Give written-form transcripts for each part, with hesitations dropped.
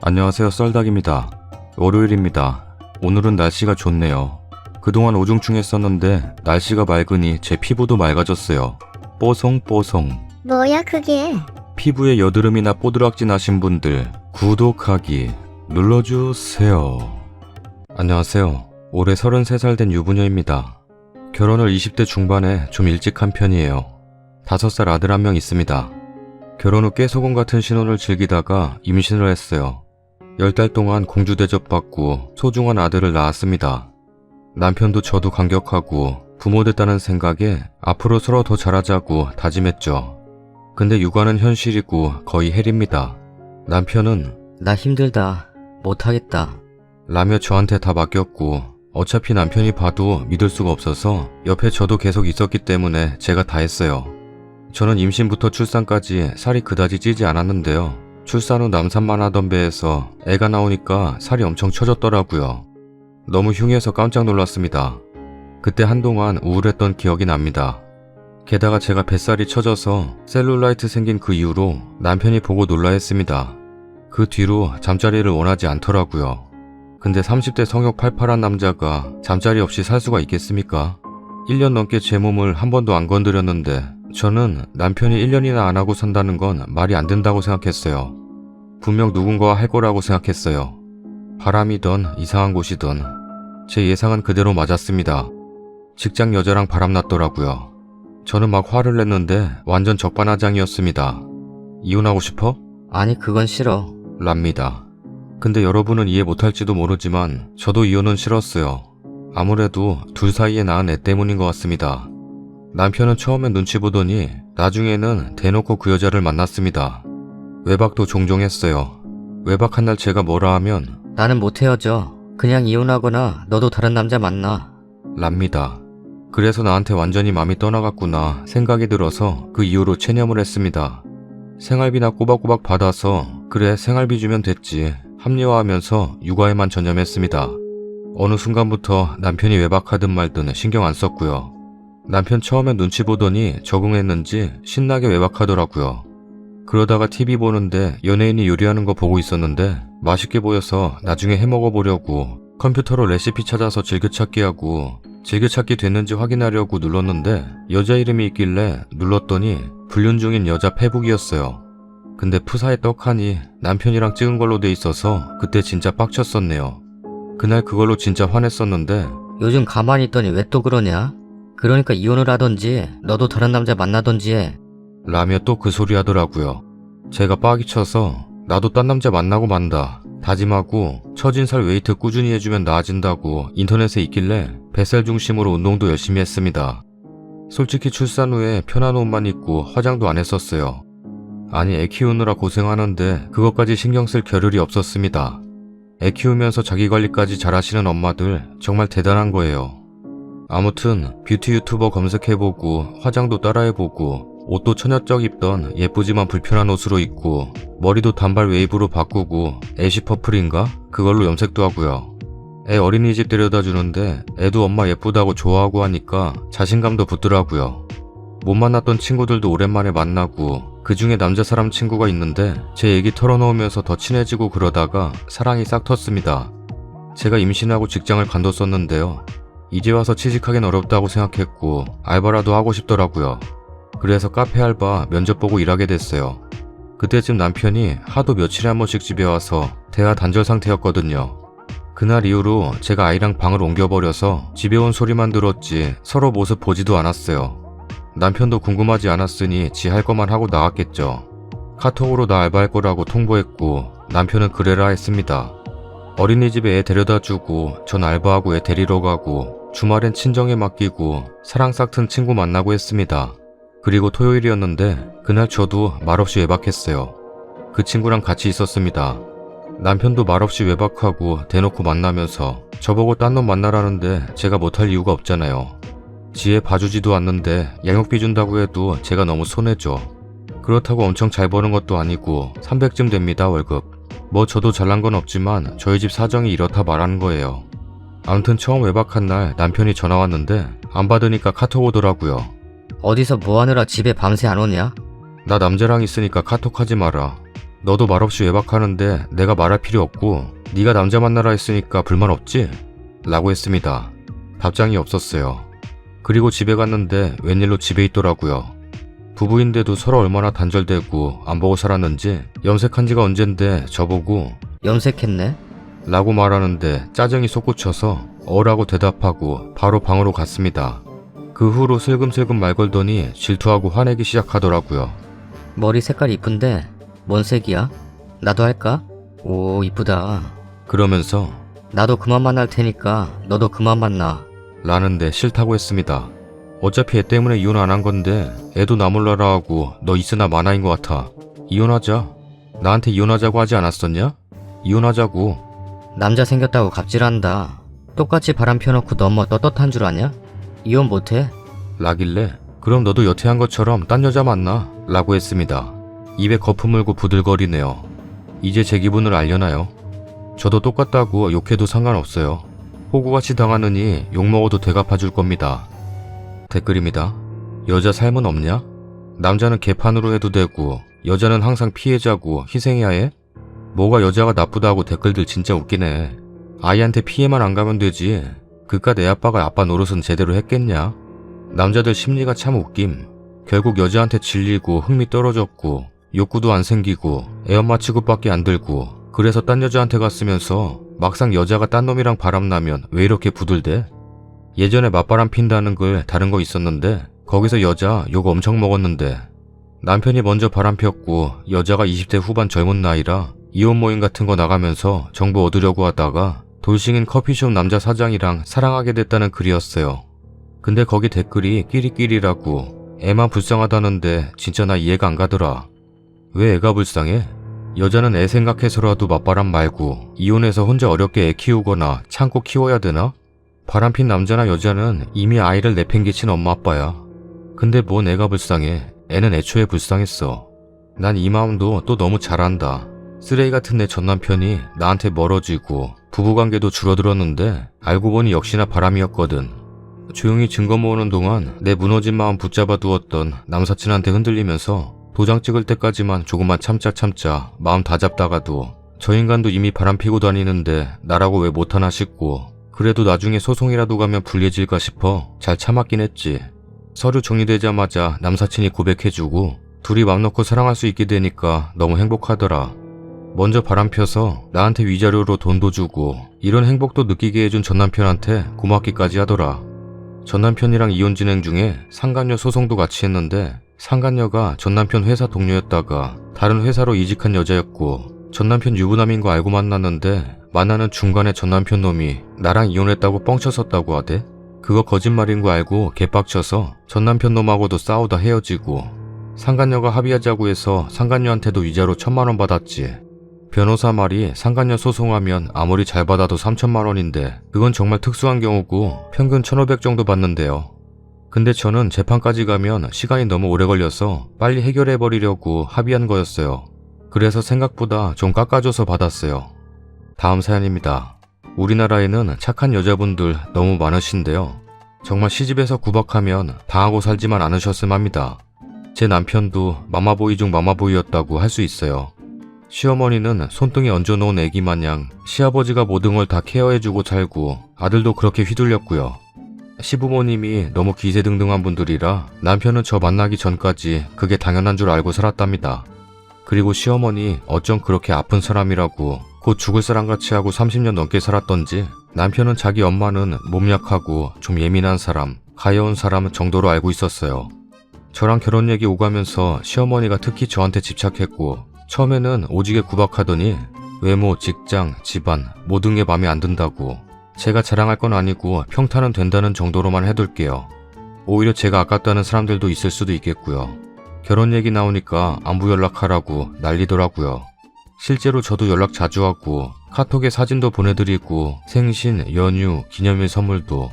안녕하세요, 썰닭입니다. 월요일입니다. 오늘은 날씨가 좋네요. 그동안 우중충했었는데 날씨가 맑으니 제 피부도 맑아졌어요. 뽀송뽀송. 뭐야 그게? 피부에 여드름이나 뽀드락지 나신 분들 구독하기 눌러주세요. 안녕하세요. 올해 33살 된 유부녀입니다. 결혼을 20대 중반에 좀 일찍 한 편이에요. 5살 아들 한 명 있습니다. 결혼 후 깨소금 같은 신혼을 즐기다가 임신을 했어요. 10달 동안 공주 대접받고 소중한 아들을 낳았습니다. 남편도 저도 감격하고 부모 됐다는 생각에 앞으로 서로 더 잘하자고 다짐했죠. 근데 육아는 현실이고 거의 헬입니다. 남편은 나 힘들다. 못하겠다. 라며 저한테 다 맡겼고 어차피 남편이 봐도 믿을 수가 없어서 옆에 저도 계속 있었기 때문에 제가 다 했어요. 저는 임신부터 출산까지 살이 그다지 찌지 않았는데요. 출산 후 남산만 하던 배에서 애가 나오니까 살이 엄청 처졌더라고요. 너무 흉해서 깜짝 놀랐습니다. 그때 한동안 우울했던 기억이 납니다. 게다가 제가 뱃살이 처져서 셀룰라이트 생긴 그 이후로 남편이 보고 놀라했습니다. 그 뒤로 잠자리를 원하지 않더라고요. 근데 30대 성욕 팔팔한 남자가 잠자리 없이 살 수가 있겠습니까? 1년 넘게 제 몸을 한 번도 안 건드렸는데 저는 남편이 1년이나 안 하고 산다는 건 말이 안 된다고 생각했어요. 분명 누군가와 할 거라고 생각했어요. 바람이던 이상한 곳이던 제 예상은 그대로 맞았습니다. 직장 여자랑 바람났더라고요. 저는 막 화를 냈는데 완전 적반하장이었습니다. 이혼하고 싶어? 아니 그건 싫어. 랍니다. 근데 여러분은 이해 못할지도 모르지만 저도 이혼은 싫었어요. 아무래도 둘 사이에 낳은 애 때문인 것 같습니다. 남편은 처음엔 눈치 보더니 나중에는 대놓고 그 여자를 만났습니다. 외박도 종종 했어요. 외박한 날 제가 뭐라 하면 나는 못 헤어져. 그냥 이혼하거나 너도 다른 남자 만나. 랍니다. 그래서 나한테 완전히 마음이 떠나갔구나 생각이 들어서 그 이후로 체념을 했습니다. 생활비나 꼬박꼬박 받아서 그래 생활비 주면 됐지 합리화하면서 육아에만 전념했습니다. 어느 순간부터 남편이 외박하든 말든 신경 안 썼고요. 남편 처음엔 눈치 보더니 적응했는지 신나게 외박하더라고요. 그러다가 TV 보는데 연예인이 요리하는 거 보고 있었는데 맛있게 보여서 나중에 해먹어 보려고 컴퓨터로 레시피 찾아서 즐겨찾기 하고 즐겨찾기 됐는지 확인하려고 눌렀는데 여자 이름이 있길래 눌렀더니 불륜 중인 여자 페북이었어요. 근데 푸사에 떡하니 남편이랑 찍은 걸로 돼 있어서 그때 진짜 빡쳤었네요. 그날 그걸로 진짜 화냈었는데 요즘 가만히 있더니 왜 또 그러냐? 그러니까 이혼을 하던지 너도 다른 남자 만나던지 해. 라며 또 그 소리 하더라고요. 제가 빡이 쳐서 나도 딴 남자 만나고 만다 다짐하고 처진 살 웨이트 꾸준히 해주면 나아진다고 인터넷에 있길래 뱃살 중심으로 운동도 열심히 했습니다. 솔직히 출산 후에 편한 옷만 입고 화장도 안 했었어요. 아니 애 키우느라 고생하는데 그것까지 신경 쓸 겨를이 없었습니다. 애 키우면서 자기관리까지 잘하시는 엄마들 정말 대단한 거예요. 아무튼 뷰티 유튜버 검색해보고 화장도 따라해보고 옷도 처녀적 입던 예쁘지만 불편한 옷으로 입고 머리도 단발 웨이브로 바꾸고 애쉬 퍼플인가? 그걸로 염색도 하고요. 애 어린이집 데려다 주는데 애도 엄마 예쁘다고 좋아하고 하니까 자신감도 붙더라고요. 못 만났던 친구들도 오랜만에 만나고 그 중에 남자 사람 친구가 있는데 제 얘기 털어놓으면서 더 친해지고 그러다가 사랑이 싹 텄습니다. 제가 임신하고 직장을 관뒀었는데요. 이제 와서 취직하긴 어렵다고 생각했고 알바라도 하고 싶더라고요. 그래서 카페 알바 면접 보고 일하게 됐어요. 그때쯤 남편이 하도 며칠에 한 번씩 집에 와서 대화 단절 상태였거든요. 그날 이후로 제가 아이랑 방을 옮겨버려서 집에 온 소리만 들었지 서로 모습 보지도 않았어요. 남편도 궁금하지 않았으니 지 할 것만 하고 나갔겠죠. 카톡으로 나 알바할 거라고 통보했고 남편은 그래라 했습니다. 어린이집에 애 데려다주고 전 알바하고 애 데리러 가고 주말엔 친정에 맡기고 사랑 싹튼 친구 만나고 했습니다. 그리고 토요일이었는데 그날 저도 말없이 외박했어요. 그 친구랑 같이 있었습니다. 남편도 말없이 외박하고 대놓고 만나면서 저보고 딴 놈 만나라는데 제가 못할 이유가 없잖아요. 지혜 봐주지도 않는데 양육비 준다고 해도 제가 너무 손해죠. 그렇다고 엄청 잘 버는 것도 아니고 300쯤 됩니다 월급. 뭐 저도 잘난 건 없지만 저희 집 사정이 이렇다 말하는 거예요. 아무튼 처음 외박한 날 남편이 전화 왔는데 안 받으니까 카톡 오더라고요. 어디서 뭐하느라 집에 밤새 안 오냐? 나 남자랑 있으니까 카톡하지 마라. 너도 말없이 외박하는데 내가 말할 필요 없고 네가 남자 만나라 했으니까 불만 없지? 라고 했습니다. 답장이 없었어요. 그리고 집에 갔는데 웬일로 집에 있더라고요. 부부인데도 서로 얼마나 단절되고 안 보고 살았는지 염색한 지가 언젠데 저보고 염색했네? 라고 말하는데 짜증이 솟구쳐서 어라고 대답하고 바로 방으로 갔습니다. 그 후로 슬금슬금 말 걸더니 질투하고 화내기 시작하더라고요. 머리 색깔 이쁜데 뭔 색이야? 나도 할까? 오 이쁘다. 그러면서 나도 그만 만날 테니까 너도 그만 만나. 라는데 싫다고 했습니다. 어차피 애 때문에 이혼 안 한 건데 애도 나 몰라라 하고 너 있으나 마나인 것 같아. 이혼하자. 나한테 이혼하자고 하지 않았었냐? 이혼하자고. 남자 생겼다고 갑질한다. 똑같이 바람 펴놓고 너 뭐 떳떳한 줄 아냐? 이혼 못해? 라길래 그럼 너도 여태 한 것처럼 딴 여자 만나 라고 했습니다. 입에 거품 물고 부들거리네요. 이제 제 기분을 알려나요? 저도 똑같다고 욕해도 상관없어요. 호구같이 당하느니 욕먹어도 되갚아줄 겁니다. 댓글입니다. 여자 삶은 없냐? 남자는 개판으로 해도 되고 여자는 항상 피해자고 희생해야 해? 뭐가 여자가 나쁘다고 댓글들 진짜 웃기네. 아이한테 피해만 안 가면 되지. 그깟 애 아빠가 아빠 노릇은 제대로 했겠냐? 남자들 심리가 참 웃김. 결국 여자한테 질리고 흥미 떨어졌고 욕구도 안 생기고 애엄마 취급밖에 안 들고 그래서 딴 여자한테 갔으면서 막상 여자가 딴 놈이랑 바람나면 왜 이렇게 부들대? 예전에 맞바람 핀다는 글 다른 거 있었는데 거기서 여자 욕 엄청 먹었는데 남편이 먼저 바람 폈고 여자가 20대 후반 젊은 나이라 이혼 모임 같은 거 나가면서 정보 얻으려고 하다가 돌싱인 커피숍 남자 사장이랑 사랑하게 됐다는 글이었어요. 근데 거기 댓글이 끼리끼리라고 애만 불쌍하다는데 진짜 나 이해가 안 가더라. 왜 애가 불쌍해? 여자는 애 생각해서라도 맞바람 말고 이혼해서 혼자 어렵게 애 키우거나 참고 키워야 되나? 바람핀 남자나 여자는 이미 아이를 내팽개친 엄마 아빠야. 근데 뭔 애가 불쌍해. 애는 애초에 불쌍했어. 난 이 마음도 또 너무 잘 안다. 쓰레기 같은 내 전남편이 나한테 멀어지고 부부관계도 줄어들었는데 알고 보니 역시나 바람이었거든. 조용히 증거 모으는 동안 내 무너진 마음 붙잡아 두었던 남사친한테 흔들리면서 도장 찍을 때까지만 조금만 참자 마음 다 잡다가도 저 인간도 이미 바람피고 다니는데 나라고 왜 못하나 싶고 그래도 나중에 소송이라도 가면 불리해질까 싶어 잘 참았긴 했지. 서류 정리되자마자 남사친이 고백해주고 둘이 맘 놓고 사랑할 수 있게 되니까 너무 행복하더라. 먼저 바람펴서 나한테 위자료로 돈도 주고 이런 행복도 느끼게 해준 전남편한테 고맙기까지 하더라. 전남편이랑 이혼 진행 중에 상간녀 소송도 같이 했는데 상간녀가 전남편 회사 동료였다가 다른 회사로 이직한 여자였고 전남편 유부남인 거 알고 만났는데 만나는 중간에 전남편 놈이 나랑 이혼했다고 뻥쳤었다고 하대. 그거 거짓말인 거 알고 개빡쳐서 전남편 놈하고도 싸우다 헤어지고 상간녀가 합의하자고 해서 상간녀한테도 위자료 1,000만 원 받았지. 변호사 말이 상간녀 소송하면 아무리 잘 받아도 3,000만 원인데 그건 정말 특수한 경우고 평균 1,500 정도 받는데요. 근데 저는 재판까지 가면 시간이 너무 오래 걸려서 빨리 해결해버리려고 합의한 거였어요. 그래서 생각보다 좀 깎아줘서 받았어요. 다음 사연입니다. 우리나라에는 착한 여자분들 너무 많으신데요. 정말 시집에서 구박하면 당하고 살지만 않으셨음 합니다. 제 남편도 마마보이 중 마마보이였다고 할 수 있어요. 시어머니는 손등에 얹어놓은 애기 마냥 시아버지가 모든 걸 다 케어해주고 살고 아들도 그렇게 휘둘렸고요. 시부모님이 너무 기세등등한 분들이라 남편은 저 만나기 전까지 그게 당연한 줄 알고 살았답니다. 그리고 시어머니 어쩜 그렇게 아픈 사람이라고 곧 죽을 사람같이 하고 30년 넘게 살았던지 남편은 자기 엄마는 몸 약하고 좀 예민한 사람, 가여운 사람 정도로 알고 있었어요. 저랑 결혼 얘기 오가면서 시어머니가 특히 저한테 집착했고 처음에는 오지게 구박하더니 외모, 직장, 집안 모든 게 마음에 안 든다고 제가 자랑할 건 아니고 평탄은 된다는 정도로만 해둘게요. 오히려 제가 아깝다는 사람들도 있을 수도 있겠고요. 결혼 얘기 나오니까 안부 연락하라고 난리더라고요. 실제로 저도 연락 자주 하고 카톡에 사진도 보내드리고 생신, 연휴, 기념일 선물도.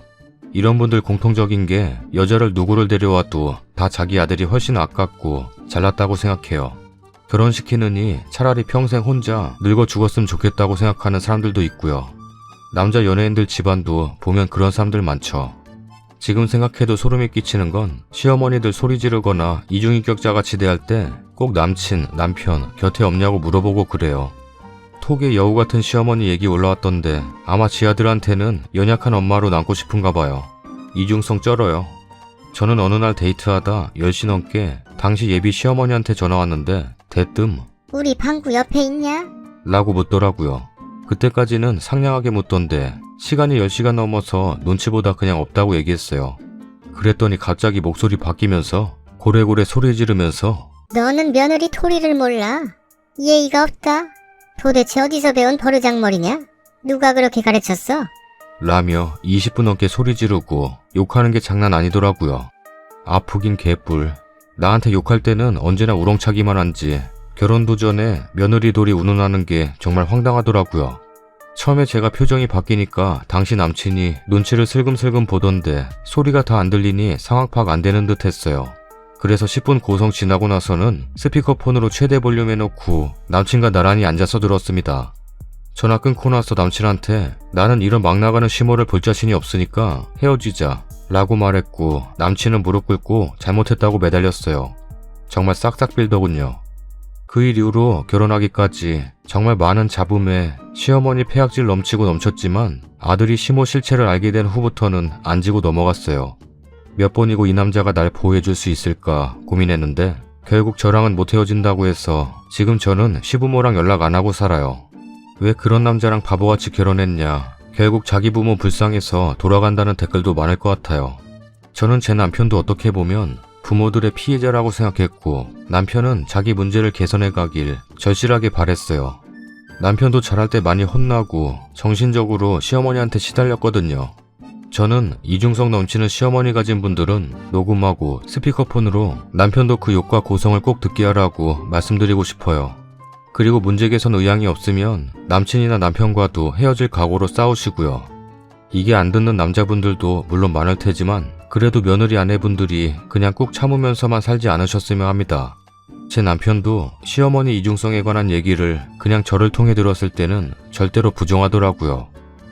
이런 분들 공통적인 게 여자를 누구를 데려와도 다 자기 아들이 훨씬 아깝고 잘났다고 생각해요. 결혼시키느니 차라리 평생 혼자 늙어 죽었으면 좋겠다고 생각하는 사람들도 있고요. 남자 연예인들 집안도 보면 그런 사람들 많죠. 지금 생각해도 소름이 끼치는 건 시어머니들 소리 지르거나 이중인격자가 지대할 때 꼭 남친, 남편 곁에 없냐고 물어보고 그래요. 톡에 여우 같은 시어머니 얘기 올라왔던데 아마 지 아들한테는 연약한 엄마로 남고 싶은가 봐요. 이중성 쩔어요. 저는 어느 날 데이트하다 10시 넘게 당시 예비 시어머니한테 전화 왔는데 대뜸 우리 방구 옆에 있냐? 라고 묻더라고요. 그때까지는 상냥하게 묻던데 시간이 10시가 넘어서 눈치보다 그냥 없다고 얘기했어요. 그랬더니 갑자기 목소리 바뀌면서 고래고래 소리 지르면서 너는 며느리 토리를 몰라. 예의가 없다. 도대체 어디서 배운 버르장머리냐? 누가 그렇게 가르쳤어? 라며 20분 넘게 소리 지르고 욕하는 게 장난 아니더라고요. 아프긴 개뿔. 나한테 욕할 때는 언제나 우렁차기만 한지 결혼도 전에 며느리 돌이 운운하는 게 정말 황당하더라고요. 처음에 제가 표정이 바뀌니까 당시 남친이 눈치를 슬금슬금 보던데 소리가 다 안 들리니 상황 파악 안 되는 듯 했어요. 그래서 10분 고성 지나고 나서는 스피커폰으로 최대 볼륨 해놓고 남친과 나란히 앉아서 들었습니다. 전화 끊고 나서 남친한테 나는 이런 막 나가는 시모를 볼 자신이 없으니까 헤어지자 라고 말했고 남친은 무릎 꿇고 잘못했다고 매달렸어요. 정말 싹싹 빌더군요. 그 일 이후로 결혼하기까지 정말 많은 잡음에 시어머니 폐악질 넘치고 넘쳤지만 아들이 시모 실체를 알게 된 후부터는 안 지고 넘어갔어요. 몇 번이고 이 남자가 날 보호해줄 수 있을까 고민했는데 결국 저랑은 못 헤어진다고 해서 지금 저는 시부모랑 연락 안 하고 살아요. 왜 그런 남자랑 바보같이 결혼했냐. 결국 자기 부모 불쌍해서 돌아간다는 댓글도 많을 것 같아요. 저는 제 남편도 어떻게 보면 부모들의 피해자라고 생각했고 남편은 자기 문제를 개선해 가길 절실하게 바랬어요. 남편도 잘할 때 많이 혼나고 정신적으로 시어머니한테 시달렸거든요. 저는 이중성 넘치는 시어머니 가진 분들은 녹음하고 스피커폰으로 남편도 그 욕과 고성을 꼭 듣게 하라고 말씀드리고 싶어요. 그리고 문제 개선 의향이 없으면 남친이나 남편과도 헤어질 각오로 싸우시고요. 이게 안 듣는 남자분들도 물론 많을 테지만 그래도 며느리 아내분들이 그냥 꾹 참으면서만 살지 않으셨으면 합니다. 제 남편도 시어머니 이중성에 관한 얘기를 그냥 저를 통해 들었을 때는 절대로 부정하더라고요.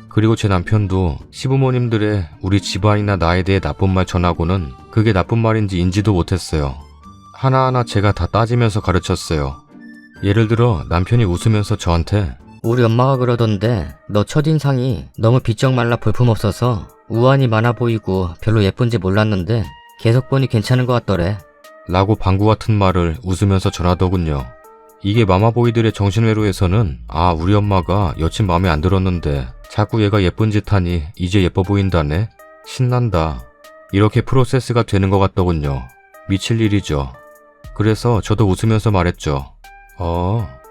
그리고 제 남편도 시부모님들의 우리 집안이나 나에 대해 나쁜 말 전하고는 그게 나쁜 말인지 인지도 못했어요. 하나하나 제가 다 따지면서 가르쳤어요. 예를 들어 남편이 웃으면서 저한테 우리 엄마가 그러던데 너 첫인상이 너무 비쩍 말라 볼품없어서 우환이 많아 보이고 별로 예쁜지 몰랐는데 계속 보니 괜찮은 것 같더래. 라고 방구 같은 말을 웃으면서 전하더군요. 이게 마마보이들의 정신회로에서는 아 우리 엄마가 여친 마음에 안 들었는데 자꾸 얘가 예쁜 짓 하니 이제 예뻐 보인다네? 신난다. 이렇게 프로세스가 되는 것 같더군요. 미칠 일이죠. 그래서 저도 웃으면서 말했죠.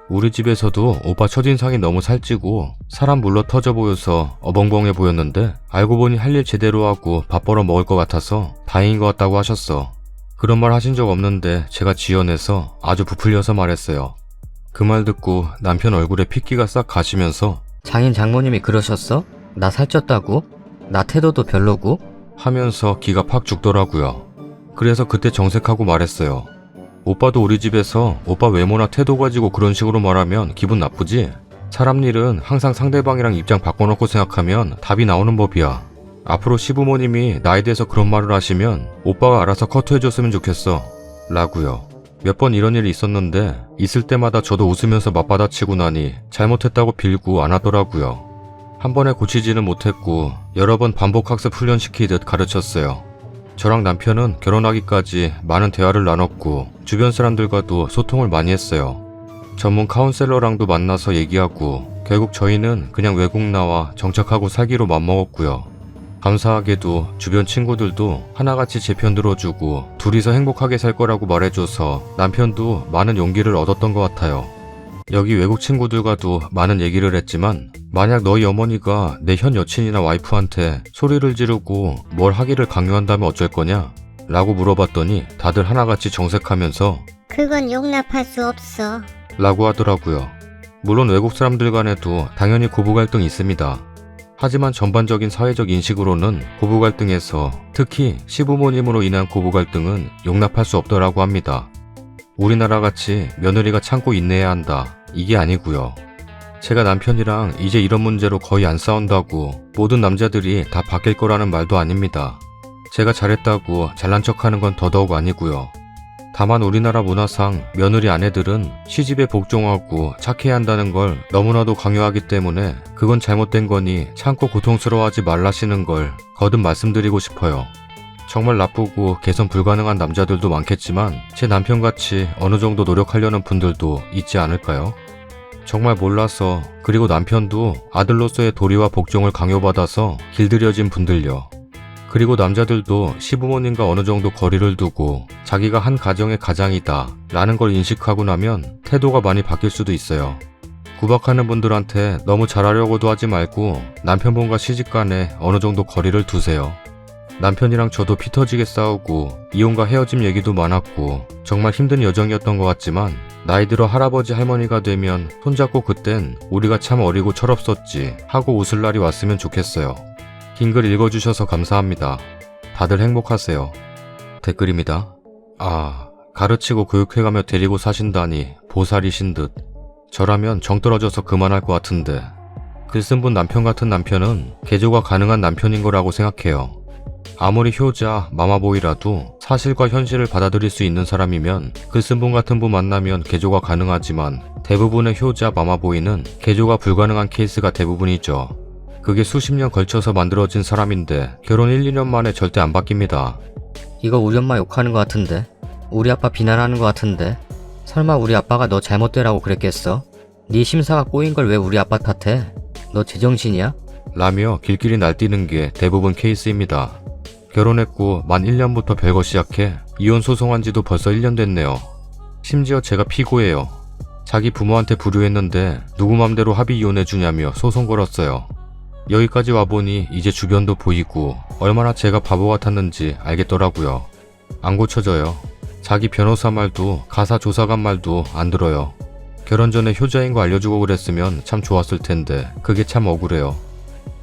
우리 집에서도 오빠 첫인상이 너무 살찌고 사람 물러 터져 보여서 어벙벙해 보였는데 알고 보니 할 일 제대로 하고 밥 벌어 먹을 것 같아서 다행인 것 같다고 하셨어. 그런 말 하신 적 없는데 제가 지어내서 아주 부풀려서 말했어요. 그 말 듣고 남편 얼굴에 핏기가 싹 가시면서 장인 장모님이 그러셨어? 나 살쪘다고? 나 태도도 별로고? 하면서 기가 팍 죽더라고요. 그래서 그때 정색하고 말했어요. 오빠도 우리 집에서 오빠 외모나 태도 가지고 그런 식으로 말하면 기분 나쁘지? 사람 일은 항상 상대방이랑 입장 바꿔놓고 생각하면 답이 나오는 법이야. 앞으로 시부모님이 나에 대해서 그런 말을 하시면 오빠가 알아서 커트해줬으면 좋겠어. 라고요. 몇 번 이런 일이 있었는데 있을 때마다 저도 웃으면서 맞받아치고 나니 잘못했다고 빌고 안 하더라고요. 한 번에 고치지는 못했고 여러 번 반복학습 훈련시키듯 가르쳤어요. 저랑 남편은 결혼하기까지 많은 대화를 나눴고 주변 사람들과도 소통을 많이 했어요. 전문 카운셀러랑도 만나서 얘기하고 결국 저희는 그냥 외국 나와 정착하고 살기로 맘먹었고요. 감사하게도 주변 친구들도 하나같이 제 편 들어주고 둘이서 행복하게 살 거라고 말해줘서 남편도 많은 용기를 얻었던 것 같아요. 여기 외국 친구들과도 많은 얘기를 했지만 만약 너희 어머니가 내 현 여친이나 와이프한테 소리를 지르고 뭘 하기를 강요한다면 어쩔 거냐? 라고 물어봤더니 다들 하나같이 정색하면서 그건 용납할 수 없어. 라고 하더라고요. 물론 외국 사람들 간에도 당연히 고부 갈등이 있습니다. 하지만 전반적인 사회적 인식으로는 고부 갈등에서 특히 시부모님으로 인한 고부 갈등은 용납할 수 없더라고 합니다. 우리나라같이 며느리가 참고 인내해야 한다. 이게 아니고요. 제가 남편이랑 이제 이런 문제로 거의 안 싸운다고 모든 남자들이 다 바뀔 거라는 말도 아닙니다. 제가 잘했다고 잘난 척하는 건 더더욱 아니고요. 다만 우리나라 문화상 며느리 아내들은 시집에 복종하고 착해야 한다는 걸 너무나도 강요하기 때문에 그건 잘못된 거니 참고 고통스러워하지 말라시는 걸 거듭 말씀드리고 싶어요. 정말 나쁘고 개선 불가능한 남자들도 많겠지만 제 남편같이 어느 정도 노력하려는 분들도 있지 않을까요? 정말 몰라서, 그리고 남편도 아들로서의 도리와 복종을 강요받아서 길들여진 분들요. 그리고 남자들도 시부모님과 어느 정도 거리를 두고 자기가 한 가정의 가장이다 라는 걸 인식하고 나면 태도가 많이 바뀔 수도 있어요. 구박하는 분들한테 너무 잘하려고도 하지 말고 남편분과 시집간에 어느 정도 거리를 두세요. 남편이랑 저도 피 터지게 싸우고 이혼과 헤어짐 얘기도 많았고 정말 힘든 여정이었던 것 같지만 나이 들어 할아버지 할머니가 되면 손잡고 그땐 우리가 참 어리고 철없었지 하고 웃을 날이 왔으면 좋겠어요. 긴 글 읽어주셔서 감사합니다. 다들 행복하세요. 댓글입니다. 가르치고 교육해가며 데리고 사신다니 보살이신 듯. 저라면 정 떨어져서 그만할 것 같은데 글 쓴 분 남편 같은 남편은 개조가 가능한 남편인 거라고 생각해요. 아무리 효자, 마마보이라도 사실과 현실을 받아들일 수 있는 사람이면 글 쓴 분 같은 분 만나면 개조가 가능하지만 대부분의 효자, 마마보이는 개조가 불가능한 케이스가 대부분이죠. 그게 수십 년 걸쳐서 만들어진 사람인데 결혼 1, 2년 만에 절대 안 바뀝니다. 이거 우리 엄마 욕하는 것 같은데? 우리 아빠 비난하는 것 같은데? 설마 우리 아빠가 너 잘못되라고 그랬겠어? 네 심사가 꼬인 걸 왜 우리 아빠 탓해? 너 제정신이야? 라며 길길이 날뛰는 게 대부분 케이스입니다. 결혼했고 만 1년부터 별거 시작해 이혼 소송한 지도 벌써 1년 됐네요. 심지어 제가 피고예요. 자기 부모한테 불효했는데 누구 맘대로 합의 이혼해주냐며 소송 걸었어요. 여기까지 와보니 이제 주변도 보이고 얼마나 제가 바보 같았는지 알겠더라고요. 안 고쳐져요. 자기 변호사 말도 가사 조사관 말도 안 들어요. 결혼 전에 효자인 거 알려주고 그랬으면 참 좋았을 텐데 그게 참 억울해요.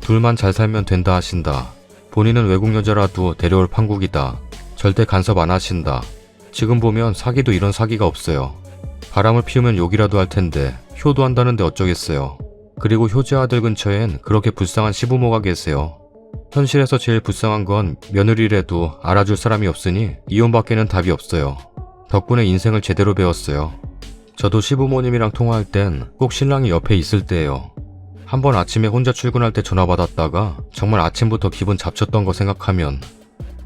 둘만 잘 살면 된다 하신다. 본인은 외국 여자라도 데려올 판국이다. 절대 간섭 안 하신다. 지금 보면 사기도 이런 사기가 없어요. 바람을 피우면 욕이라도 할 텐데 효도한다는데 어쩌겠어요. 그리고 효자 아들 근처엔 그렇게 불쌍한 시부모가 계세요. 현실에서 제일 불쌍한 건 며느리라도 알아줄 사람이 없으니 이혼밖에는 답이 없어요. 덕분에 인생을 제대로 배웠어요. 저도 시부모님이랑 통화할 땐 꼭 신랑이 옆에 있을 때예요. 한번 아침에 혼자 출근할 때 전화 받았다가 정말 아침부터 기분 잡쳤던 거 생각하면.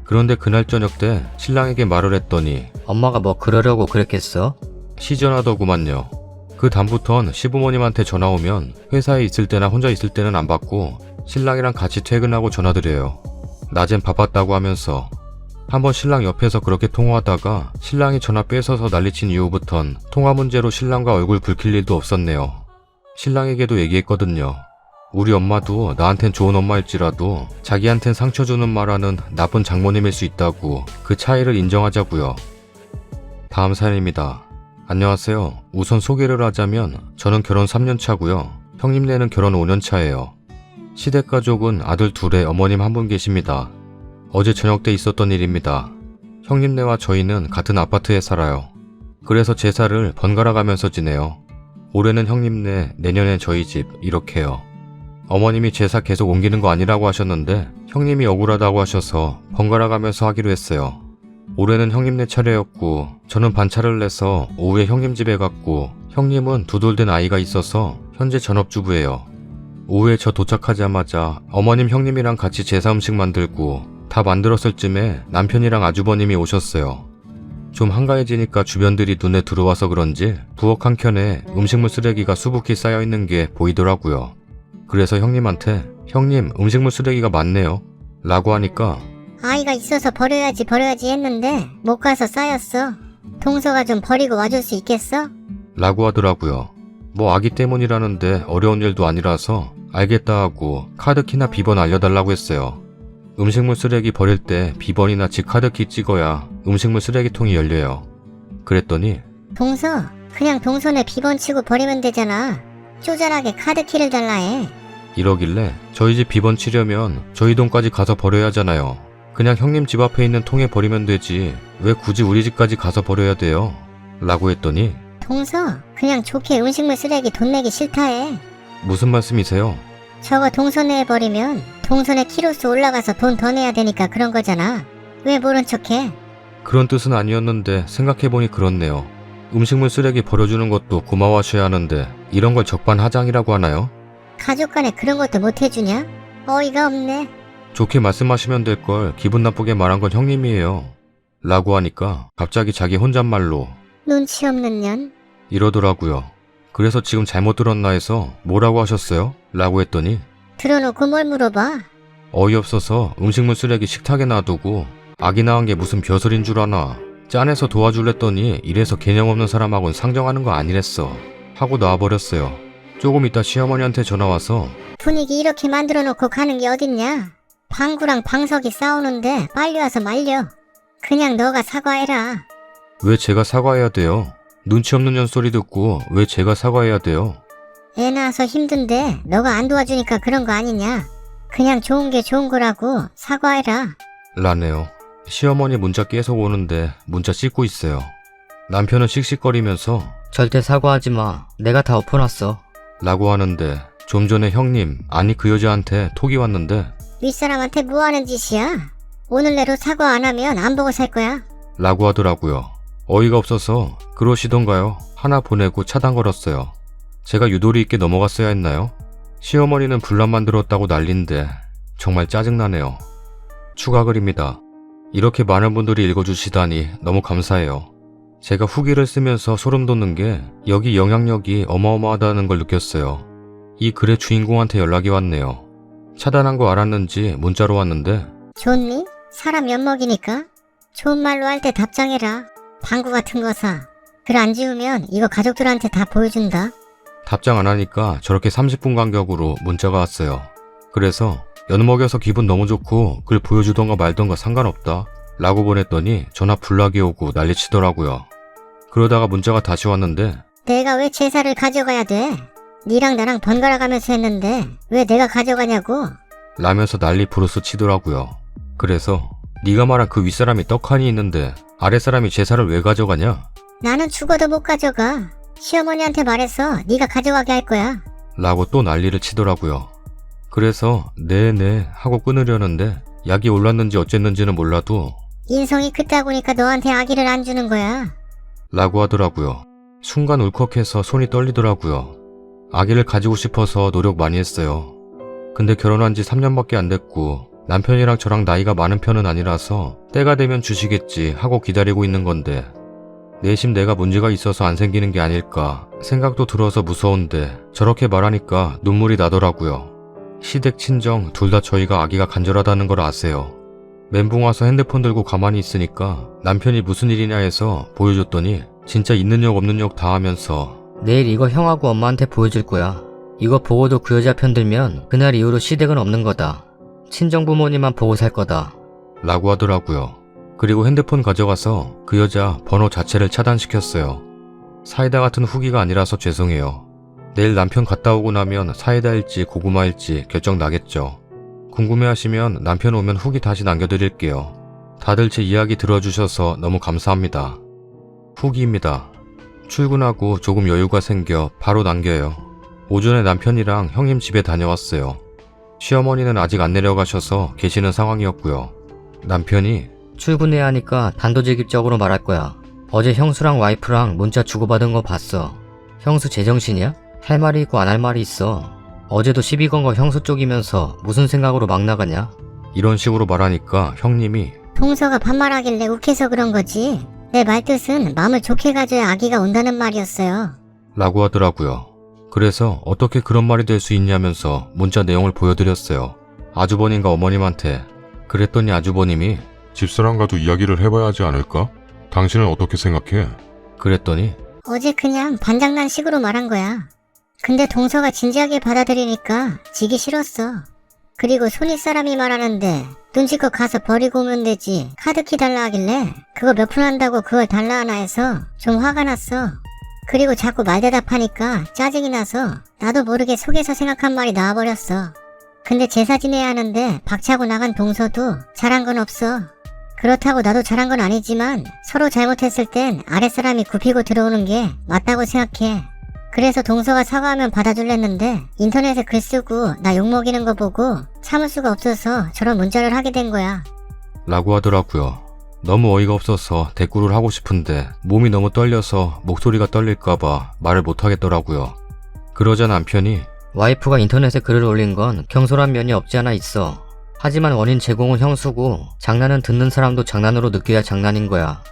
그런데 그날 저녁 때 신랑에게 말을 했더니 엄마가 뭐 그러려고 그랬겠어? 시전하더구만요. 그 다음부턴 시부모님한테 전화 오면 회사에 있을 때나 혼자 있을 때는 안 받고 신랑이랑 같이 퇴근하고 전화드려요. 낮엔 바빴다고 하면서. 한번 신랑 옆에서 그렇게 통화하다가 신랑이 전화 뺏어서 난리친 이후부턴 통화 문제로 신랑과 얼굴 붉힐 일도 없었네요. 신랑에게도 얘기했거든요. 우리 엄마도 나한텐 좋은 엄마일지라도 자기한텐 상처 주는 말하는 나쁜 장모님일 수 있다고 그 차이를 인정하자고요. 다음 사연입니다. 안녕하세요. 우선 소개를 하자면 저는 결혼 3년 차고요. 형님네는 결혼 5년 차예요. 시댁가족은 아들 둘에 어머님 한 분 계십니다. 어제 저녁 때 있었던 일입니다. 형님네와 저희는 같은 아파트에 살아요. 그래서 제사를 번갈아 가면서 지내요. 올해는 형님네, 내년엔 저희 집 이렇게요. 어머님이 제사 계속 옮기는 거 아니라고 하셨는데 형님이 억울하다고 하셔서 번갈아 가면서 하기로 했어요. 올해는 형님네 차례였고 저는 반차를 내서 오후에 형님 집에 갔고 형님은 두 돌 된 아이가 있어서 현재 전업주부예요. 오후에 저 도착하자마자 어머님 형님이랑 같이 제사 음식 만들고 다 만들었을 쯤에 남편이랑 아주버님이 오셨어요. 좀 한가해지니까 주변들이 눈에 들어와서 그런지 부엌 한켠에 음식물 쓰레기가 수북히 쌓여있는 게 보이더라고요. 그래서 형님한테 형님 음식물 쓰레기가 많네요 라고 하니까 아이가 있어서 버려야지 했는데 못 가서 쌓였어. 동서가 좀 버리고 와줄 수 있겠어? 라고 하더라고요. 뭐 아기 때문이라는데 어려운 일도 아니라서 알겠다 하고 카드키나 비번 알려달라고 했어요. 음식물 쓰레기 버릴 때 비번이나 집 카드키 찍어야 음식물 쓰레기통이 열려요. 그랬더니 동서, 그냥 동선에 비번 치고 버리면 되잖아. 쪼잔하게 카드키를 달라 해. 이러길래 저희 집 비번 치려면 저희 동까지 가서 버려야 하잖아요. 그냥 형님 집 앞에 있는 통에 버리면 되지 왜 굳이 우리 집까지 가서 버려야 돼요? 라고 했더니 동서, 그냥 좋게 음식물 쓰레기 돈 내기 싫다 해. 무슨 말씀이세요? 저거 동선에 버리면 동선에 키로수 올라가서 돈 더 내야 되니까 그런 거잖아. 왜 모른 척해? 그런 뜻은 아니었는데 생각해보니 그렇네요. 음식물 쓰레기 버려주는 것도 고마워하셔야 하는데 이런 걸 적반하장이라고 하나요? 가족 간에 그런 것도 못 해주냐? 어이가 없네. 좋게 말씀하시면 될 걸 기분 나쁘게 말한 건 형님이에요. 라고 하니까 갑자기 자기 혼잣말로 눈치 없는 년. 이러더라고요. 그래서 지금 잘못 들었나 해서 뭐라고 하셨어요? 라고 했더니 들어놓고 뭘 물어봐. 어이없어서 음식물 쓰레기 식탁에 놔두고 아기 낳은 게 무슨 벼슬인 줄 아나. 짠해서 도와줄랬더니 이래서 개념 없는 사람하고는 상정하는 거 아니랬어. 하고 놔버렸어요. 조금 있다 시어머니한테 전화와서 분위기 이렇게 만들어 놓고 가는 게 어딨냐? 방구랑 방석이 싸우는데 빨리 와서 말려. 그냥 너가 사과해라. 왜 제가 사과해야 돼요? 눈치 없는 년 소리 듣고 왜 제가 사과해야 돼요? 애 낳아서 힘든데 너가 안 도와주니까 그런 거 아니냐? 그냥 좋은 게 좋은 거라고 사과해라. 라네요. 시어머니 문자 계속 오는데 문자 씻고 있어요. 남편은 씩씩거리면서 절대 사과하지 마. 내가 다 엎어놨어. 라고 하는데 좀 전에 형님, 아니 그 여자한테 톡이 왔는데 윗사람한테 뭐 하는 짓이야? 오늘 내로 사과 안 하면 안 보고 살 거야. 라고 하더라고요. 어이가 없어서 그러시던가요? 하나 보내고 차단 걸었어요. 제가 유도리 있게 넘어갔어야 했나요? 시어머니는 분란만 들었다고 난린데 정말 짜증나네요. 추가 글입니다. 이렇게 많은 분들이 읽어주시다니 너무 감사해요. 제가 후기를 쓰면서 소름 돋는 게 여기 영향력이 어마어마하다는 걸 느꼈어요. 이 글의 주인공한테 연락이 왔네요. 차단한 거 알았는지 문자로 왔는데 좋니? 사람 엿먹이니까? 좋은 말로 할 때 답장해라. 방구 같은 거 사. 글 안 지우면 이거 가족들한테 다 보여준다. 답장 안 하니까 저렇게 30분 간격으로 문자가 왔어요. 그래서 엿먹여서 기분 너무 좋고 글 보여주던가 말던가 상관없다 라고 보냈더니 전화 불락이 오고 난리치더라고요. 그러다가 문자가 다시 왔는데 내가 왜 제사를 가져가야 돼? 니랑 나랑 번갈아 가면서 했는데 왜 내가 가져가냐고? 라면서 난리 부르스 치더라고요. 그래서 네가 말한 그 윗사람이 떡하니 있는데 아랫사람이 제사를 왜 가져가냐? 나는 죽어도 못 가져가. 시어머니한테 말해서 네가 가져가게 할 거야. 라고 또 난리를 치더라고요. 그래서 네네 하고 끊으려는데 약이 올랐는지 어쨌는지는 몰라도 인성이 그따구니까 너한테 아기를 안 주는 거야. 라고 하더라고요. 순간 울컥해서 손이 떨리더라고요. 아기를 가지고 싶어서 노력 많이 했어요. 근데 결혼한 지 3년밖에 안 됐고 남편이랑 저랑 나이가 많은 편은 아니라서 때가 되면 주시겠지 하고 기다리고 있는 건데 내심 내가 문제가 있어서 안 생기는 게 아닐까 생각도 들어서 무서운데 저렇게 말하니까 눈물이 나더라고요. 시댁 친정 둘 다 저희가 아기가 간절하다는 걸 아세요. 멘붕 와서 핸드폰 들고 가만히 있으니까 남편이 무슨 일이냐 해서 보여줬더니 진짜 있는 욕 없는 욕 다 하면서 내일 이거 형하고 엄마한테 보여줄 거야. 이거 보고도 그 여자 편들면 그날 이후로 시댁은 없는 거다. 친정 부모님만 보고 살 거다. 라고 하더라고요. 그리고 핸드폰 가져가서 그 여자 번호 자체를 차단시켰어요. 사이다 같은 후기가 아니라서 죄송해요. 내일 남편 갔다 오고 나면 사이다일지 고구마일지 결정 나겠죠. 궁금해하시면 남편 오면 후기 다시 남겨드릴게요. 다들 제 이야기 들어주셔서 너무 감사합니다. 후기입니다. 출근하고 조금 여유가 생겨 바로 남겨요. 오전에 남편이랑 형님 집에 다녀왔어요. 시어머니는 아직 안 내려가셔서 계시는 상황이었고요. 남편이 출근해야 하니까 단도직입적으로 말할 거야. 어제 형수랑 와이프랑 문자 주고받은 거 봤어. 형수 제정신이야? 할 말이 있고 안 할 말이 있어. 어제도 시비 건 거 형수 쪽이면서 무슨 생각으로 막 나가냐? 이런 식으로 말하니까 형님이 동서가 반말하길래 욱해서 그런 거지. 내 말뜻은 마음을 좋게 가져야 아기가 온다는 말이었어요. 라고 하더라고요. 그래서 어떻게 그런 말이 될 수 있냐면서 문자 내용을 보여드렸어요. 아주버님과 어머님한테. 그랬더니 아주버님이 집사람과도 이야기를 해봐야 하지 않을까? 당신은 어떻게 생각해? 그랬더니 어제 그냥 반장난식으로 말한 거야. 근데 동서가 진지하게 받아들이니까 지기 싫었어. 그리고 손윗 사람이 말하는데 눈치껏 가서 버리고 오면 되지 카드키 달라 하길래 그거 몇 푼 한다고 그걸 달라 하나 해서 좀 화가 났어. 그리고 자꾸 말대답하니까 짜증이 나서 나도 모르게 속에서 생각한 말이 나와버렸어. 근데 제사 지내야 하는데 박차고 나간 동서도 잘한 건 없어. 그렇다고 나도 잘한 건 아니지만 서로 잘못했을 땐 아랫사람이 굽히고 들어오는 게 맞다고 생각해. 그래서 동서가 사과하면 받아줄랬는데 인터넷에 글 쓰고 나 욕먹이는 거 보고 참을 수가 없어서 저런 문자를 하게 된 거야. 라고 하더라고요. 너무 어이가 없어서 대꾸를 하고 싶은데 몸이 너무 떨려서 목소리가 떨릴까봐 말을 못하겠더라고요. 그러자 남편이 와이프가 인터넷에 글을 올린 건 경솔한 면이 없지 않아 있어. 하지만 원인 제공은 형수고 장난은 듣는 사람도 장난으로 느껴야 장난인 거야.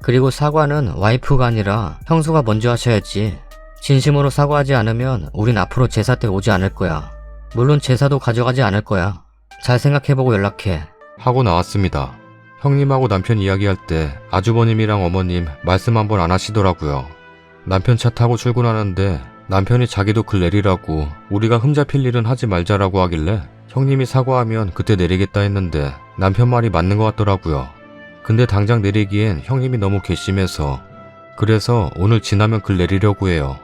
그리고 사과는 와이프가 아니라 형수가 먼저 하셔야지. 진심으로 사과하지 않으면 우린 앞으로 제사 때 오지 않을 거야. 물론 제사도 가져가지 않을 거야. 잘 생각해보고 연락해. 하고 나왔습니다. 형님하고 남편 이야기할 때 아주버님이랑 어머님 말씀 한 번 안 하시더라고요. 남편 차 타고 출근하는데 남편이 자기도 글 내리라고 우리가 흠잡힐 일은 하지 말자라고 하길래 형님이 사과하면 그때 내리겠다 했는데 남편 말이 맞는 것 같더라고요. 근데 당장 내리기엔 형님이 너무 괘씸해서 그래서 오늘 지나면 글 내리려고 해요.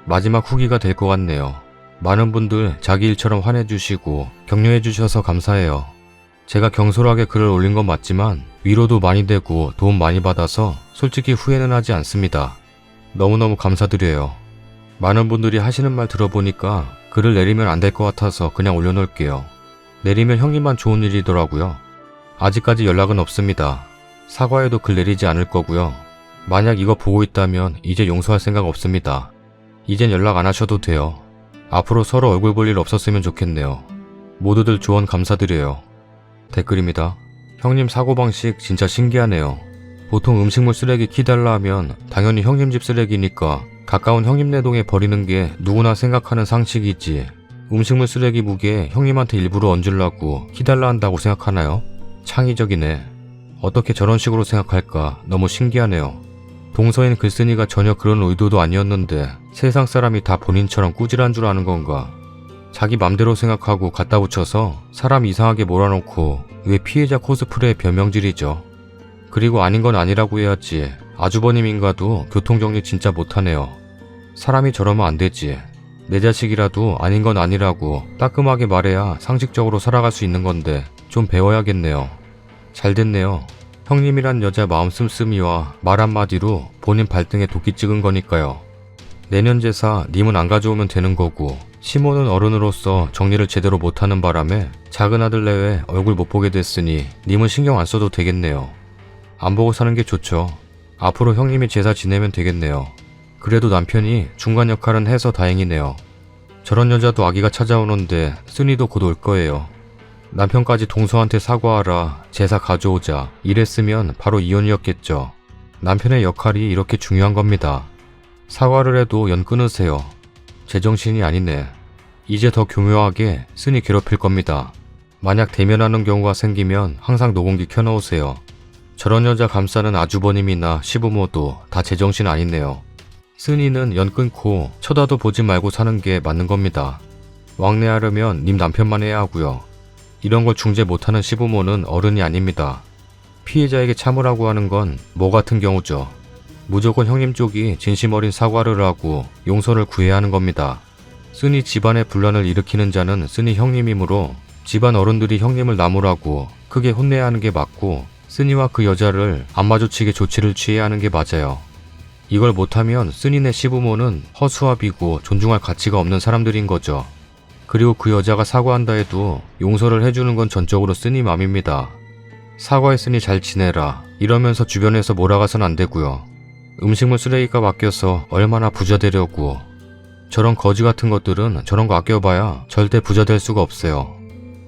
마지막 후기가 될 것 같네요. 많은 분들 자기 일처럼 환해주시고 격려해주셔서 감사해요. 제가 경솔하게 글을 올린 건 맞지만 위로도 많이 되고 도움 많이 받아서 솔직히 후회는 하지 않습니다. 너무너무 감사드려요. 많은 분들이 하시는 말 들어보니까 글을 내리면 안 될 것 같아서 그냥 올려놓을게요. 내리면 형님만 좋은 일이더라고요. 아직까지 연락은 없습니다. 사과해도 글 내리지 않을 거고요. 만약 이거 보고 있다면 이제 용서할 생각 없습니다. 이젠 연락 안 하셔도 돼요. 앞으로 서로 얼굴 볼 일 없었으면 좋겠네요. 모두들 조언 감사드려요. 댓글입니다. 형님 사고방식 진짜 신기하네요. 보통 음식물 쓰레기 키달라 하면 당연히 형님 집 쓰레기니까 가까운 형님네 동에 버리는 게 누구나 생각하는 상식이지 음식물 쓰레기 무게에 형님한테 일부러 얹으려고 키달라 한다고 생각하나요? 창의적이네. 어떻게 저런 식으로 생각할까 너무 신기하네요. 동서인 글쓴이가 전혀 그런 의도도 아니었는데 세상 사람이 다 본인처럼 꾸질한 줄 아는 건가? 자기 맘대로 생각하고 갖다 붙여서 사람 이상하게 몰아놓고 왜 피해자 코스프레의 변명질이죠. 그리고 아닌 건 아니라고 해야지 아주버님인가도 교통정리 진짜 못하네요. 사람이 저러면 안 되지. 내 자식이라도 아닌 건 아니라고 따끔하게 말해야 상식적으로 살아갈 수 있는 건데 좀 배워야겠네요. 잘 됐네요. 형님이란 여자 마음 씀씀이와 말 한마디로 본인 발등에 도끼 찍은 거니까요. 내년 제사 님은 안 가져오면 되는 거고 시모는 어른으로서 정리를 제대로 못하는 바람에 작은 아들 내외 얼굴 못 보게 됐으니 님은 신경 안 써도 되겠네요. 안 보고 사는 게 좋죠. 앞으로 형님이 제사 지내면 되겠네요. 그래도 남편이 중간 역할은 해서 다행이네요. 저런 여자도 아기가 찾아오는데 순이도 곧 올 거예요. 남편까지 동서한테 사과하라, 제사 가져오자 이랬으면 바로 이혼이었겠죠. 남편의 역할이 이렇게 중요한 겁니다. 사과를 해도 연 끊으세요. 제정신이 아니네. 이제 더 교묘하게 순이 괴롭힐 겁니다. 만약 대면하는 경우가 생기면 항상 녹음기 켜놓으세요. 저런 여자 감싸는 아주버님이나 시부모도 다 제정신 아니네요. 순이는 연 끊고 쳐다도 보지 말고 사는 게 맞는 겁니다. 왕래하려면 님 남편만 해야 하고요. 이런 걸 중재 못하는 시부모는 어른이 아닙니다. 피해자에게 참으라고 하는 건 뭐 같은 경우죠. 무조건 형님 쪽이 진심 어린 사과를 하고 용서를 구해야 하는 겁니다. 순이 집안의 분란을 일으키는 자는 순이 형님이므로 집안 어른들이 형님을 나무라고 크게 혼내야 하는 게 맞고 순이와 그 여자를 안 마주치게 조치를 취해야 하는 게 맞아요. 이걸 못하면 순이네 시부모는 허수아비고 존중할 가치가 없는 사람들인 거죠. 그리고 그 여자가 사과한다 해도 용서를 해주는 건 전적으로 순이 맘입니다. 사과했으니 잘 지내라 이러면서 주변에서 몰아가선 안 되고요. 음식물 쓰레기가 바뀌어서 얼마나 부자 되려고. 저런 거지 같은 것들은 저런 거 아껴봐야 절대 부자 될 수가 없어요.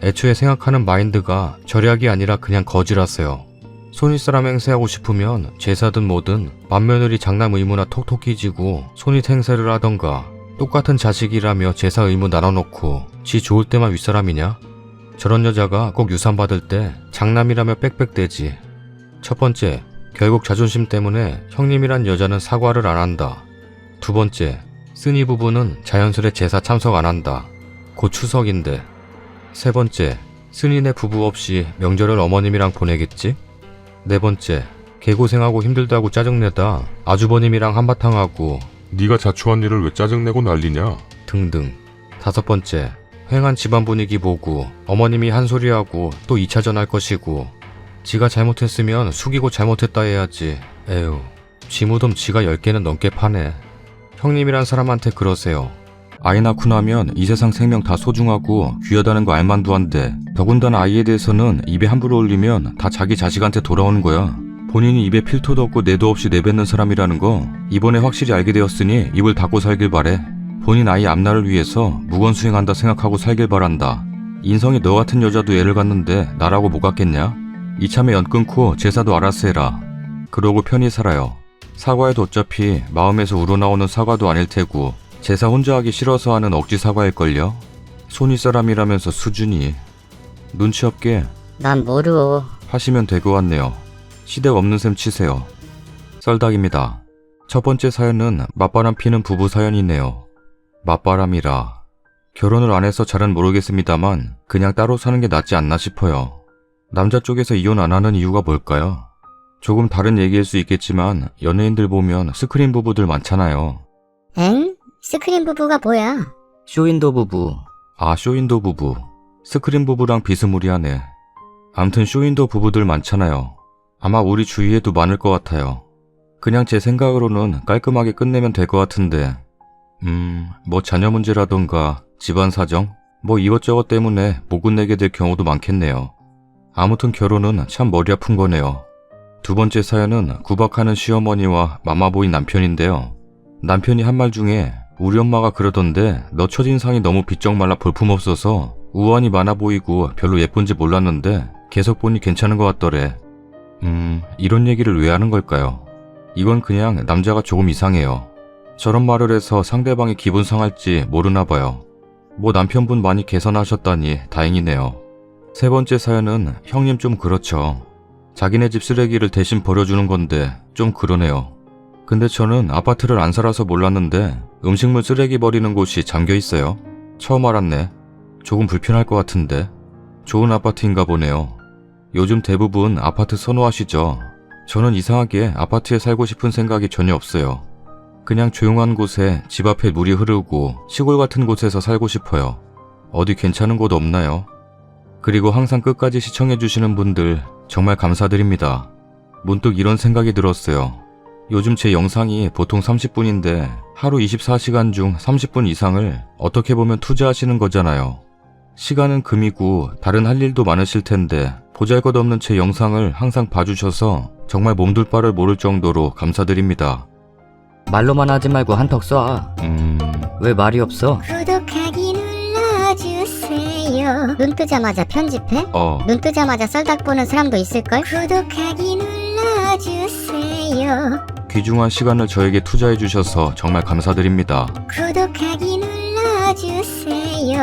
애초에 생각하는 마인드가 절약이 아니라 그냥 거지라서요. 손윗사람 행세하고 싶으면 제사든 뭐든 맏며느리 장남 의무나 톡톡히 지고 손윗 행세를 하던가 똑같은 자식이라며 제사 의무 나눠놓고 지 좋을 때만 윗사람이냐? 저런 여자가 꼭 유산받을 때 장남이라며 빽빽대지. 첫 번째, 결국 자존심 때문에 형님이란 여자는 사과를 안 한다. 두 번째, 쓴이 부부는 자연스레 제사 참석 안 한다. 곧 추석인데. 세 번째, 쓴이네 부부 없이 명절을 어머님이랑 보내겠지? 네 번째, 개고생하고 힘들다고 짜증내다 아주버님이랑 한바탕 하고 네가 자초한 일을 왜 짜증내고 난리냐? 등등. 다섯 번째, 휑한 집안 분위기 보고 어머님이 한 소리하고 또 2차전 할 것이고 지가 잘못했으면 숙이고 잘못했다 해야지. 에휴, 쥐 무덤 지가 10개는 넘게 파네. 형님이란 사람한테 그러세요. 아이 낳고 나면 이 세상 생명 다 소중하고 귀하다는 거 알만도 한데 더군다나 아이에 대해서는 입에 함부로 올리면 다 자기 자식한테 돌아오는 거야. 본인이 입에 필터도 없고 내도 없이 내뱉는 사람이라는 거 이번에 확실히 알게 되었으니 입을 닫고 살길 바래. 본인 아이 앞날을 위해서 무건수행한다 생각하고 살길 바란다. 인성이 너 같은 여자도 애를 갖는데 나라고 못 갖겠냐? 이참에 연 끊고 제사도 알아서 해라. 그러고 편히 살아요. 사과해도 어차피 마음에서 우러나오는 사과도 아닐 테고 제사 혼자 하기 싫어서 하는 억지 사과일걸요? 손윗사람이라면서 수준이. 눈치 없게 난 모르. 하시면 될 것 같네요. 시댁 없는 셈 치세요. 썰닭입니다. 첫 번째 사연은 맞바람 피는 부부 사연이네요. 맞바람이라. 결혼을 안 해서 잘은 모르겠습니다만 그냥 따로 사는 게 낫지 않나 싶어요. 남자 쪽에서 이혼 안 하는 이유가 뭘까요? 조금 다른 얘기일 수 있겠지만 연예인들 보면 스크린 부부들 많잖아요. 엥? 스크린 부부가 뭐야? 쇼윈도 부부. 아, 쇼윈도 부부. 스크린 부부랑 비스무리하네. 암튼 쇼윈도 부부들 많잖아요. 아마 우리 주위에도 많을 것 같아요. 그냥 제 생각으로는 깔끔하게 끝내면 될 것 같은데 뭐 자녀 문제라던가 집안 사정? 뭐 이것저것 때문에 못 끝내게 될 경우도 많겠네요. 아무튼 결혼은 참 머리 아픈 거네요. 두 번째 사연은 구박하는 시어머니와 맘마보인 남편인데요. 남편이 한 말 중에 우리 엄마가 그러던데 너 첫인상이 너무 비쩍 말라 볼품없어서 우환이 많아 보이고 별로 예쁜지 몰랐는데 계속 보니 괜찮은 것 같더래. 이런 얘기를 왜 하는 걸까요? 이건 그냥 남자가 조금 이상해요. 저런 말을 해서 상대방이 기분 상할지 모르나 봐요. 뭐 남편분 많이 개선하셨다니 다행이네요. 세 번째 사연은 형님 좀 그렇죠. 자기네 집 쓰레기를 대신 버려주는 건데 좀 그러네요. 근데 저는 아파트를 안 살아서 몰랐는데 음식물 쓰레기 버리는 곳이 잠겨 있어요. 처음 알았네. 조금 불편할 것 같은데. 좋은 아파트인가 보네요. 요즘 대부분 아파트 선호하시죠? 저는 이상하게 아파트에 살고 싶은 생각이 전혀 없어요. 그냥 조용한 곳에 집 앞에 물이 흐르고 시골 같은 곳에서 살고 싶어요. 어디 괜찮은 곳 없나요? 그리고 항상 끝까지 시청해주시는 분들 정말 감사드립니다. 문득 이런 생각이 들었어요. 요즘 제 영상이 보통 30분인데 하루 24시간 중 30분 이상을 어떻게 보면 투자하시는 거잖아요. 시간은 금이고 다른 할 일도 많으실 텐데 보잘것없는 제 영상을 항상 봐주셔서 정말 몸둘 바를 모를 정도로 감사드립니다. 말로만 하지 말고 한턱 쏴. 왜 말이 없어? 구독하기 눌러주세요. 눈 뜨자마자 편집해? 눈 뜨자마자 썰닭 보는 사람도 있을걸? 구독하기 눌러주세요. 귀중한 시간을 저에게 투자해주셔서 정말 감사드립니다. 구독하기 눌러주세요.